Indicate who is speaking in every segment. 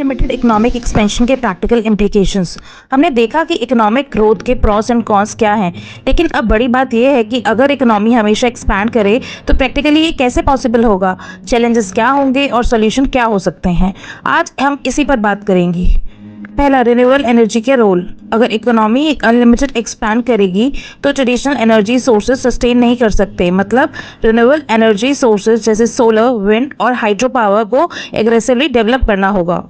Speaker 1: Unlimited economic expansion के practical implications. हमने देखा कि इकोनॉमिक ग्रोथ के प्रॉस एंड कॉन्स क्या हैं, लेकिन अब बड़ी बात यह है कि अगर इकोनॉमी हमेशा एक्सपैंड करे तो प्रैक्टिकली ये कैसे पॉसिबल होगा, चैलेंजेस क्या होंगे और सॉल्यूशन क्या हो सकते हैं। आज हम इसी पर बात करेंगे। पहला, रिन्यूएबल एनर्जी के रोल। अगर इकोनॉमी अनलिमिटेड एक्सपैंड करेगी तो ट्रेडिशनल एनर्जी सोर्सेज सस्टेन नहीं कर सकते। मतलब रिन्यूएबल एनर्जी सोर्सेज जैसे सोलर, विंड और हाइड्रो पावर को एग्रेसिवली डेवलप करना होगा।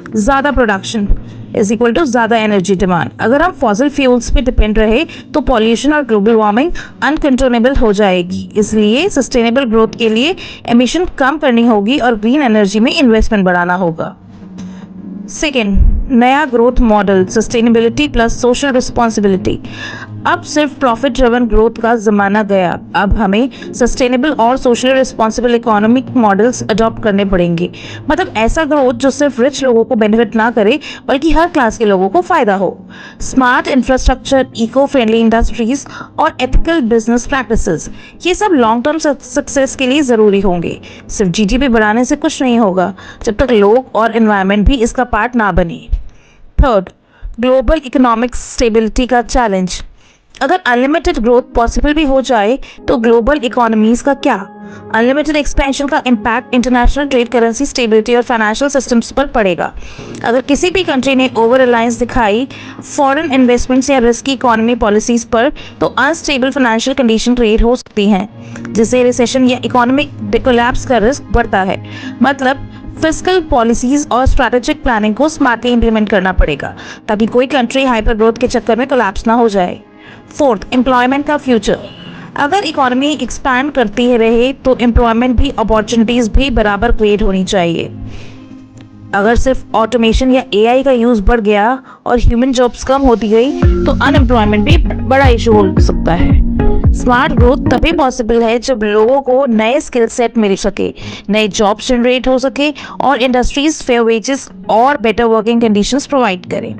Speaker 1: ज़्यादा प्रोडक्शन इज इक्वल टू ज़्यादा एनर्जी डिमांड। अगर हम फॉसिल फ्यूल्स पे डिपेंड रहे तो पॉल्यूशन और ग्लोबल वार्मिंग अनकंट्रोलेबल हो जाएगी। इसलिए सस्टेनेबल ग्रोथ के लिए एमिशन कम करनी होगी और ग्रीन एनर्जी में इन्वेस्टमेंट बढ़ाना होगा। सेकेंड, नया growth model, sustainability plus social responsibility. अब सिर्फ प्रॉफिट ड्रिवन ग्रोथ का ज़माना गया। अब हमें सस्टेनेबल और social responsible economic models adopt करने पड़ेंगे। मतलब ऐसा ग्रोथ जो सिर्फ रिच लोगों को बेनिफिट ना करे बल्कि हर क्लास के लोगों को फ़ायदा हो। Smart infrastructure, eco friendly industries और एथिकल बिजनेस प्रैक्टिसेस, ये सब लॉन्ग टर्म सक्सेस के लिए ज़रूरी होंगे। सिर्फ जीडीपी बढ़ाने से कुछ नहीं होगा जब तक लोग और एनवायरनमेंट भी इसका पार्ट ना बने। थर्ड, ग्लोबल इकोनॉमिक स्टेबिलिटी का चैलेंज। अगर अनलिमिटेड ग्रोथ पॉसिबल भी हो जाए तो ग्लोबल इकोनॉमीज का क्या? अनलिमिटेड एक्सपेंशन का impact international trade, currency stability और फाइनेंशियल सिस्टम्स पर पड़ेगा। अगर किसी भी कंट्री ने ओवर रिलायंस दिखाई फॉरेन इन्वेस्टमेंट्स या रिस्की इकोनॉमी पॉलिसीज पर तो अनस्टेबल फाइनेंशियल कंडीशन क्रिएट हो सकती हैं, जिससे रिसेशन या इकोनॉमिक कोलैप्स का रिस्क बढ़ता है। मतलब फिस्कल पॉलिसीज और स्ट्रैटेजिक प्लानिंग को स्मार्टली इंप्लीमेंट करना पड़ेगा ताकि कोई कंट्री हाइपर ग्रोथ के चक्कर में कोलैप्स ना हो जाए। फोर्थ, एम्प्लॉयमेंट का फ्यूचर। अगर इकोनॉमी एक्सपैंड करती रहे तो एम्प्लॉयमेंट भी, अपॉर्चुनिटीज़ भी बराबर क्रिएट होनी चाहिए। अगर सिर्फ ऑटोमेशन या एआई का यूज़ बढ़ गया और ह्यूमन जॉब्स कम होती गई तो अनएम्प्लॉयमेंट भी बड़ा इशू हो सकता है। स्मार्ट ग्रोथ तभी पॉसिबल है जब लोगों को नए स्किल सेट मिल सके, नए जॉब्स जनरेट हो सके और इंडस्ट्रीज फेयर वेजेस और बेटर वर्किंग कंडीशंस प्रोवाइड करें।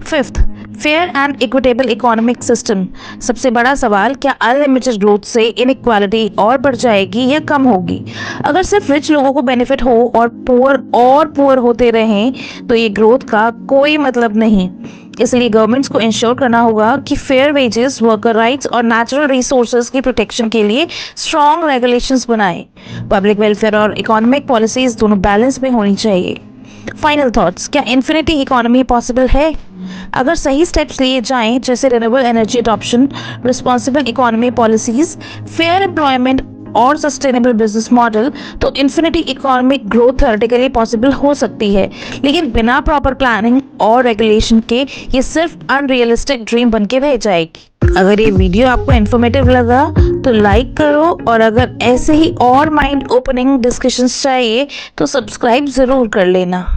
Speaker 1: Fifth, fair and equitable economic system. सबसे बड़ा सवाल, क्या अनलिमिटेड ग्रोथ से इनइक्वालिटी और बढ़ जाएगी या कम होगी? अगर सिर्फ रिच लोगों को बेनिफिट हो और पुअर होते रहें तो ये ग्रोथ का कोई मतलब नहीं। इसलिए गवर्नमेंट्स को इंश्योर करना होगा कि फेयर वेजेस, वर्कर राइट्स और नेचुरल रिसोर्सेज की प्रोटेक्शन के लिए स्ट्रॉन्ग रेगुलेशंस बनाएं। पब्लिक वेलफेयर और इकोनॉमिक पॉलिसीज दोनों बैलेंस में होनी चाहिए। फाइनल थॉट्स, क्या इन्फिनिटी इकोनॉमी पॉसिबल है? अगर सही स्टेप्स लिए जाएं जैसे renewable energy adoption, responsible economy policies, fair employment और सस्टेनेबल बिजनेस मॉडल, तो infinity economic growth theoretically possible हो सकती है। लेकिन बिना प्रॉपर प्लानिंग और रेगुलेशन के ये सिर्फ अनरियलिस्टिक ड्रीम बन के रह जाएगी। अगर ये वीडियो आपको इन्फॉर्मेटिव लगा तो लाइक करो और अगर ऐसे ही और माइंड ओपनिंग डिस्कशंस चाहिए तो सब्सक्राइब ज़रूर कर लेना।